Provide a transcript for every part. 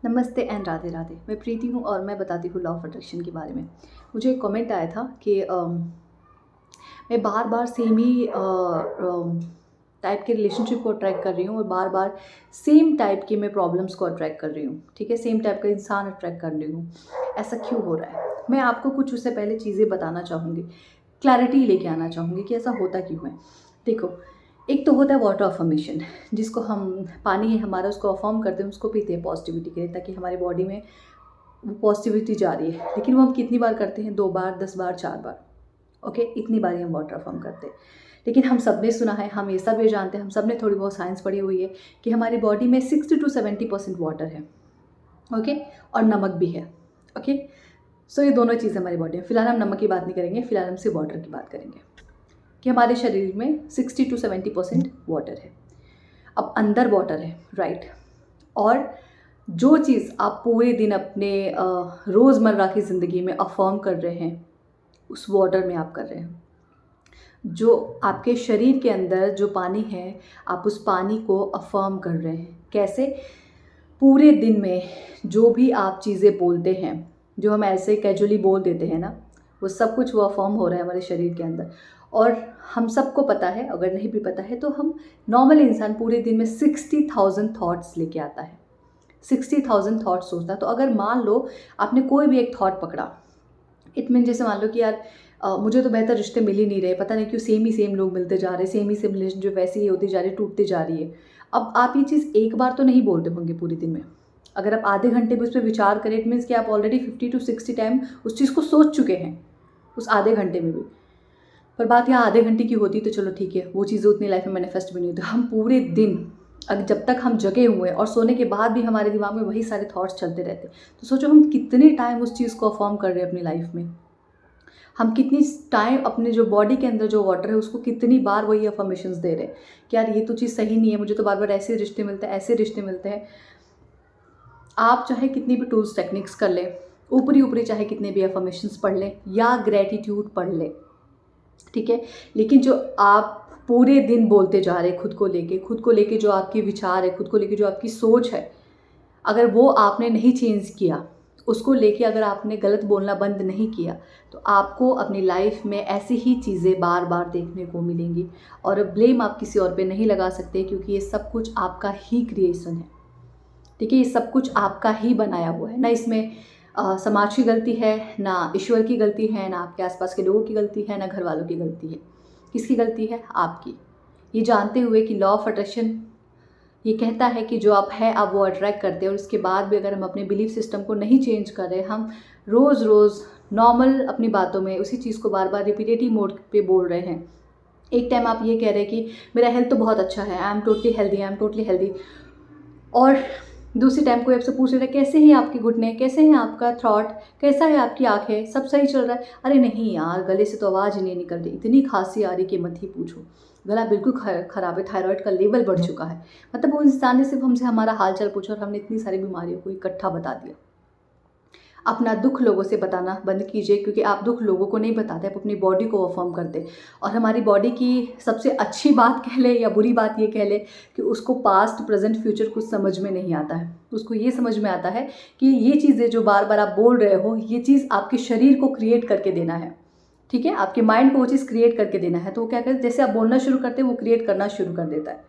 नमस्ते एंड राधे राधे। मैं प्रीति हूँ और मैं बताती हूँ लॉ ऑफ अट्रैक्शन के बारे में। मुझे एक कमेंट आया था कि मैं बार बार सेम ही टाइप के रिलेशनशिप को अट्रैक्ट कर रही हूँ और बार बार सेम टाइप की मैं प्रॉब्लम्स को अट्रैक्ट कर रही हूँ। ठीक है, सेम टाइप का इंसान अट्रैक्ट कर रही हूँ। ऐसा क्यों हो रहा है? मैं आपको कुछ उससे पहले चीज़ें बताना चाहूँगी, क्लैरिटी लेके आना चाहूँगी कि ऐसा होता क्यों है। देखो, एक तो होता है वाटर अफर्मेशन, जिसको हम पानी है हमारा, उसको अफर्म करते हैं, उसको पीते हैं पॉजिटिविटी के लिए, ताकि हमारी बॉडी में वो पॉजिटिविटी जा रही है। लेकिन वो हम कितनी बार करते हैं? 2 बार, 10 बार, 4 बार। ओके, इतनी बार ही हम वाटर अफर्म करते हैं। लेकिन हम सब ने सुना है, हम ये सब ये जानते हैं, हम सब ने थोड़ी बहुत साइंस पढ़ी हुई है कि हमारी बॉडी में 60 to 70% वाटर है। ओके, और नमक भी है। ओके, सो ये दोनों चीज़ें हमारी बॉडी में। फिलहाल हम नमक की बात नहीं करेंगे, फिलहाल हम सिर्फ वाटर की बात करेंगे कि हमारे शरीर में 60 to 70% वाटर है। अब अंदर वाटर है, राइट। और जो चीज़ आप पूरे दिन अपने रोज़मर्रा की ज़िंदगी में अफर्म कर रहे हैं, उस वाटर में आप कर रहे हैं। जो आपके शरीर के अंदर जो पानी है, आप उस पानी को अफर्म कर रहे हैं। कैसे? पूरे दिन में जो भी आप चीज़ें बोलते हैं, जो हम ऐसे कैजुअली बोल देते हैं ना, वो सब कुछ वो अफर्म हो रहा है हमारे शरीर के अंदर। और हम सबको पता है, अगर नहीं भी पता है तो हम नॉर्मल इंसान पूरे दिन में 60,000 थॉट्स लेके आता है। 60,000 थॉट सोचता है। तो अगर मान लो आपने कोई भी एक थॉट पकड़ा, इट मीन जैसे मान लो कि यार मुझे तो बेहतर रिश्ते मिल ही नहीं रहे, पता नहीं क्यों सेम ही सेम लोग मिलते जा रहे हैं, सेम ही सेम रिलेशनशिप वैसी ही होती जा रही है, टूटती जा रही है। अब आप ये चीज़ एक बार तो नहीं बोलते होंगे पूरे दिन में। अगर आप आधे घंटे भी उस पर विचार करें, इट मीन्स कि आप ऑलरेडी 50 to 60 टाइम उस चीज़ को सोच चुके हैं, उस आधे घंटे में भी। पर बात यहाँ आधे घंटे की होती तो चलो ठीक है, वो चीज़ें उतनी लाइफ में मैनिफेस्ट भी नहीं होती। हम पूरे दिन, अगर जब तक हम जगे हुए हैं और सोने के बाद भी हमारे दिमाग में वही सारे थॉट्स चलते रहते, तो सोचो हम कितने टाइम उस चीज़ को अफर्म कर रहे हैं अपनी लाइफ में। हम कितनी टाइम अपने जो बॉडी के अंदर जो वाटर है उसको कितनी बार वही अफर्मेशंस दे रहे हैं कि यार ये तो चीज़ सही नहीं है, मुझे तो बार बार ऐसे रिश्ते मिलते हैं, ऐसे रिश्ते मिलते हैं। आप चाहे कितनी भी टूल्स टेक्निक्स कर लें, ऊपरी ऊपरी चाहे कितने भी अफर्मेशंस पढ़ लें या ग्रेटिट्यूड पढ़ लें, ठीक है, लेकिन जो आप पूरे दिन बोलते जा रहे हैं खुद को लेके जो आपके विचार है, खुद को लेके जो आपकी सोच है, अगर वो आपने नहीं चेंज किया, उसको लेके अगर आपने गलत बोलना बंद नहीं किया, तो आपको अपनी लाइफ में ऐसी ही चीज़ें बार बार देखने को मिलेंगी। और ब्लेम आप किसी और पे नहीं लगा सकते, क्योंकि ये सब कुछ आपका ही क्रिएशन है। ठीक है, ये सब कुछ आपका ही बनाया हुआ है ना। इसमें समाज की गलती है ना, ईश्वर की गलती है ना, आपके आसपास के लोगों की गलती है ना, घर वालों की गलती है। किसकी गलती है? आपकी। ये जानते हुए कि लॉ ऑफ अट्रैक्शन ये कहता है कि जो आप है आप वो अट्रैक्ट करते हैं, और उसके बाद भी अगर हम अपने बिलीफ सिस्टम को नहीं चेंज कर रहे, हम रोज़ रोज़ नॉर्मल अपनी बातों में उसी चीज़ को बार बार रिपीटेटिव मोड पे बोल रहे हैं। एक टाइम आप ये कह रहे हैं कि मेरा हेल्थ तो बहुत अच्छा है, I am totally healthy, I am totally healthy, और दूसरी टाइम कोई आपसे पूछ रहा है कैसे हैं आपके घुटने, कैसे हैं आपका थ्रॉट, कैसा है आपकी आंखें, सब सही चल रहा है? अरे नहीं यार, गले से तो आवाज़ ही नहीं निकल रही, इतनी खांसी आ रही कि मत ही पूछो, गला बिल्कुल खराब है, थायराइड का लेवल बढ़ चुका है। मतलब वो इंसान ने सिर्फ हमसे हमारा हाल चाल पूछा और हमने इतनी सारी बीमारियों को इकट्ठा बता दिया। अपना दुख लोगों से बताना बंद कीजिए, क्योंकि आप दुख लोगों को नहीं बताते, आप अपनी बॉडी को अफर्म करते। और हमारी बॉडी की सबसे अच्छी बात कह ले या बुरी बात ये कह ले कि उसको पास्ट प्रेजेंट फ्यूचर कुछ समझ में नहीं आता है। उसको ये समझ में आता है कि ये चीज़ें जो बार बार आप बोल रहे हो, ये चीज़ आपके शरीर को क्रिएट करके देना है। ठीक है, आपके माइंड को वो चीज़ क्रिएट करके देना है। तो वो क्या करते, जैसे आप बोलना शुरू करते हैं वो क्रिएट करना शुरू कर देता है।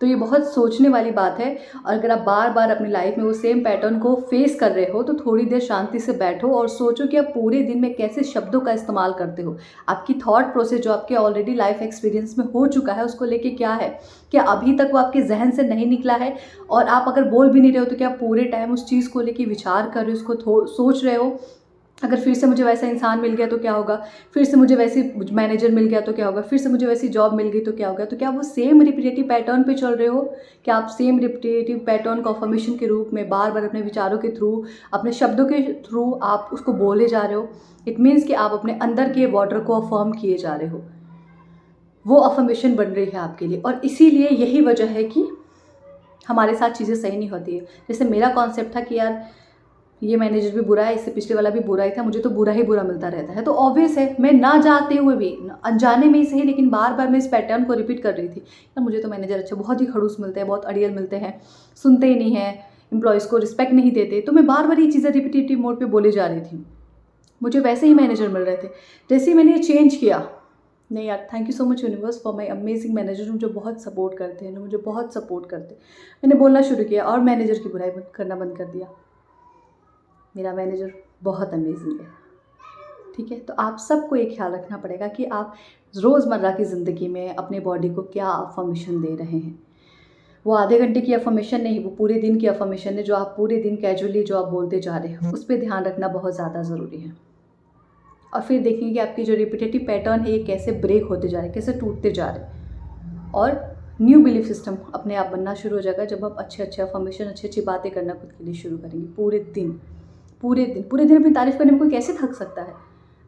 तो ये बहुत सोचने वाली बात है। और अगर आप बार बार अपनी लाइफ में वो सेम पैटर्न को फेस कर रहे हो, तो थोड़ी देर शांति से बैठो और सोचो कि आप पूरे दिन में कैसे शब्दों का इस्तेमाल करते हो। आपकी थॉट प्रोसेस जो आपके ऑलरेडी लाइफ एक्सपीरियंस में हो चुका है, उसको लेके क्या है, क्या अभी तक वो आपके जहन से नहीं निकला है? और आप अगर बोल भी नहीं रहे हो तो क्या पूरे टाइम उस चीज़ को लेके विचार कर रहे हो, उसको सोच रहे हो? अगर फिर से मुझे वैसा इंसान मिल गया तो क्या होगा, फिर से मुझे वैसी मैनेजर मिल गया तो क्या होगा, फिर से मुझे वैसी जॉब मिल गई तो क्या होगा? तो क्या वो सेम रिपीटेटिव पैटर्न पे चल रहे हो? क्या आप सेम रिपीटेटिव पैटर्न को अफर्मेशन के रूप में बार बार अपने विचारों के थ्रू, अपने शब्दों के थ्रू आप उसको बोले जा रहे हो? इट मीन्स कि आप अपने अंदर के वाटर को अफर्म किए जा रहे हो, वो अफर्मेशन बन रही है आपके लिए। और इसीलिए यही वजह है कि हमारे साथ चीज़ें सही नहीं होती है। जैसे मेरा कॉन्सेप्ट था कि यार ये मैनेजर भी बुरा है, इससे पिछले वाला भी बुरा ही था, मुझे तो बुरा ही बुरा मिलता रहता है। तो ऑब्वियस है मैं ना चाहते हुए भी, अनजाने में ही सही, लेकिन बार बार मैं इस पैटर्न को रिपीट कर रही थी ना, मुझे तो मैनेजर अच्छे बहुत ही खड़ूस मिलते हैं, बहुत अड़ियल मिलते हैं, सुनते ही नहीं हैं, एम्प्लॉयज़ को रिस्पेक्ट नहीं देते। तो मैं बार बार ये चीज़ें रिपीटेटिव मोड पर बोले जा रही थी। मुझे वैसे ही मैनेजर मिल रहे थे। जैसे ही मैंने ये चेंज किया, नहीं यार, thank you so much universe for my amazing manager, जो मुझे बहुत सपोर्ट करते हैं, जो मुझे बहुत सपोर्ट करते हैं। मैंने बोलना शुरू किया और मैनेजर की बुराई करना बंद कर दिया। मेरा मैनेजर बहुत अमेजिंग है, ठीक है। तो आप सबको ये ख्याल रखना पड़ेगा कि आप रोज़मर्रा की ज़िंदगी में अपने बॉडी को क्या अफर्मेशन दे रहे हैं। वो आधे घंटे की अफर्मेशन नहीं, वो पूरे दिन की अफर्मेशन है, जो आप पूरे दिन कैजुअली जो आप बोलते जा रहे हो, उस पर ध्यान रखना बहुत ज़्यादा ज़रूरी है। और फिर देखेंगे कि आपकी जो रिपीटेटिव पैटर्न है ये कैसे ब्रेक होते जा रहे हैं, कैसे टूटते जा रहे हैं, और न्यू बिलीफ सिस्टम अपने आप बनना शुरू हो जाएगा जब आप अच्छे अच्छे अफर्मेशन, अच्छी अच्छी बातें करना खुद के लिए शुरू करेंगे। पूरे दिन अपनी तारीफ़ करने में कोई कैसे थक सकता है।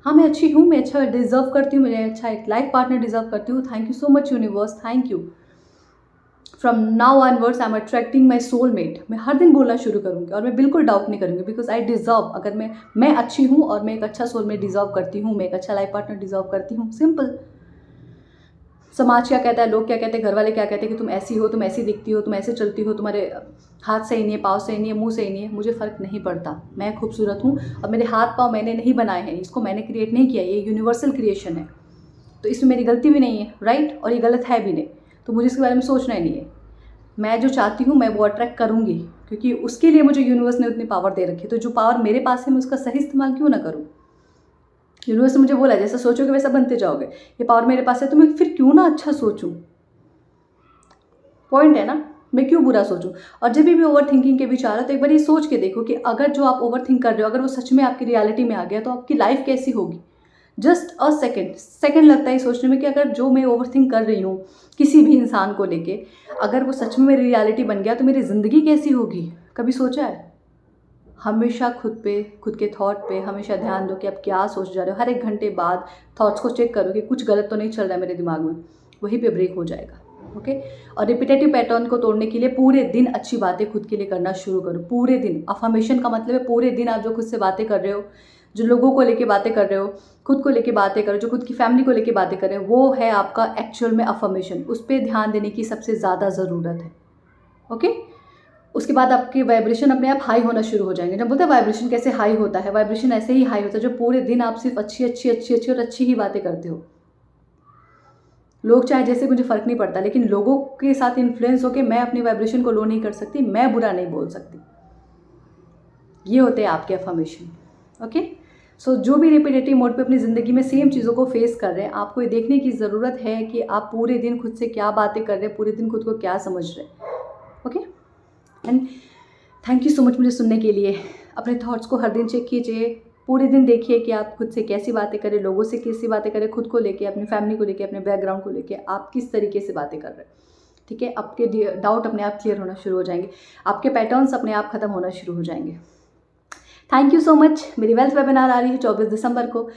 हाँ, मैं अच्छी हूँ, मैं अच्छा डिज़र्व करती हूँ, मैं अच्छा एक लाइफ पार्टनर डिज़र्व करती हूँ। Thank you so much universe, thank you. From now onwards I am attracting my soulmate. मैं हर दिन बोलना शुरू करूँगी और मैं बिल्कुल डाउट नहीं करूँगी, बिकॉज आई डिज़र्व। अगर मैं अच्छी हूँ और मैं एक अच्छा सोलमेट डिज़र्व करती हूँ, मैं एक अच्छा लाइफ पार्टनर डिज़र्व करती हूँ। सिंपल। समाज क्या कहता है, लोग क्या कहते हैं, घर वाले क्या कहते हैं कि तुम ऐसी हो, तुम ऐसी दिखती हो, तुम ऐसे चलती हो, तुम्हारे हाथ सही नहीं है, पाँव सही नहीं है, मुंह सही नहीं है, मुझे फ़र्क नहीं पड़ता। मैं खूबसूरत हूँ और मेरे हाथ पाँव मैंने नहीं बनाए हैं, इसको मैंने क्रिएट नहीं किया, ये यूनिवर्सल क्रिएशन है। तो इसमें मेरी गलती भी नहीं है, राइट, और ये गलत है भी नहीं, तो मुझे इसके बारे में सोचना ही नहीं है। मैं जो चाहती हूँ मैं वो अट्रैक्ट करूँगी, क्योंकि उसके लिए मुझे यूनिवर्स ने उतनी पावर दे रखी है। तो जो पावर मेरे पास है मैं उसका सही इस्तेमाल क्यों ना करूँ। यूनिवर्स ने मुझे बोला जैसा सोचोगे वैसा बनते जाओगे, ये पावर मेरे पास है, तो मैं फिर क्यों ना अच्छा सोचूं। पॉइंट है ना, मैं क्यों बुरा सोचूं। और जब भी ओवर थिंकिंग के विचार है तो एक बार ये सोच के देखो कि अगर जो आप ओवर थिंक कर रहे हो अगर वो सच में आपकी रियलिटी में आ गया तो आपकी लाइफ कैसी होगी। जस्ट अ सेकेंड लगता है सोचने में कि अगर जो मैं ओवर थिंक कर रही हूँ किसी भी इंसान को लेके, अगर वो सच में मेरी रियलिटी बन गया तो मेरी ज़िंदगी कैसी होगी। कभी सोचा है। हमेशा खुद के थॉट पे हमेशा ध्यान दो कि आप क्या सोच जा रहे हो। हर एक घंटे बाद थॉट्स को चेक करो कि कुछ गलत तो नहीं चल रहा है मेरे दिमाग में, वहीं पे ब्रेक हो जाएगा। ओके। और रिपीटेटिव पैटर्न को तोड़ने के लिए पूरे दिन अच्छी बातें खुद के लिए करना शुरू करो। पूरे दिन। अफर्मेशन का मतलब है पूरे दिन आप जो खुद से बातें कर रहे हो, जो लोगों को लेके बातें कर रहे हो, खुद को लेके बातें करो, जो खुद की फैमिली को लेके बातें कर रहे हो, वो है आपका एक्चुअल में अफर्मेशन। उस पर ध्यान देने की सबसे ज़्यादा ज़रूरत है। ओके। उसके बाद आपके वाइब्रेशन अपने आप हाई होना शुरू हो जाएंगे। जब बोलते हैं वाइब्रेशन कैसे हाई होता है, वाइब्रेशन ऐसे ही हाई होता है जो पूरे दिन आप सिर्फ अच्छी ही बातें करते हो। लोग चाहे जैसे, मुझे फ़र्क नहीं पड़ता, लेकिन लोगों के साथ इन्फ्लुएंस होकर मैं अपनी वाइब्रेशन को लो नहीं कर सकती, मैं बुरा नहीं बोल सकती। ये होते हैं आपके अफर्मेशन। ओके। सो जो भी रिपीटेटिव मोड पे अपनी ज़िंदगी में सेम चीज़ों को फेस कर रहे हैं, आपको ये देखने की ज़रूरत है कि आप पूरे दिन खुद से क्या बातें कर रहे हैं, पूरे दिन खुद को क्या समझ रहे हैं। Okay. And thank you so much मुझे सुनने के लिए। अपने थॉट्स को हर दिन चेक कीजिए, पूरे दिन देखिए कि आप खुद से कैसी बातें करें, लोगों से कैसी बातें करें, खुद को लेके, अपनी फैमिली को लेके, अपने बैकग्राउंड को लेके आप किस तरीके से बातें कर रहे हैं। ठीक है। आपके डाउट अपने आप क्लियर होना शुरू हो जाएंगे, आपके पैटर्न्स अपने आप खत्म होना शुरू हो जाएंगे। Thank you so much. मेरी वेल्थ वेबिनार आ रही है 24 दिसंबर को।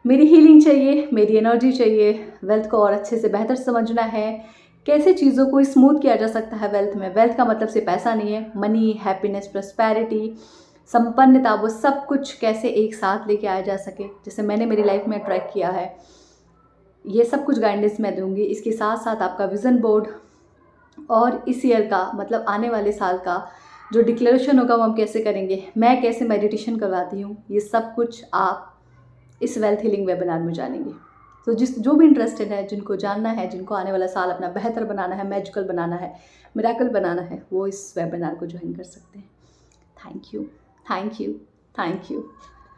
मेरी हीलिंग चाहिए, मेरी एनर्जी चाहिए, वेल्थ को और अच्छे से बेहतर समझना है, कैसे चीज़ों को स्मूथ किया जा सकता है वेल्थ में। वेल्थ का मतलब सिर्फ पैसा नहीं है, मनी, हैप्पीनेस, प्रॉस्पेरिटी, संपन्नता, वो सब कुछ कैसे एक साथ लेके आया जा सके, जैसे मैंने मेरी लाइफ में अट्रैक्ट किया है। ये सब कुछ गाइडेंस मैं दूंगी। इसके साथ साथ आपका विज़न बोर्ड और इस ईयर का मतलब आने वाले साल का जो डिक्लेरेशन होगा वो हम कैसे करेंगे, मैं कैसे मेडिटेशन करवाती हूँ, ये सब कुछ आप इस वेल्थ हीलिंग वेबिनार में जानेंगे। तो जो भी इंटरेस्टेड है, जिनको जानना है, जिनको आने वाला साल अपना बेहतर बनाना है, मैजिकल बनाना है, मिरेकल बनाना है, वो इस वेबिनार को ज्वाइन कर सकते हैं। Thank you, thank you, thank you.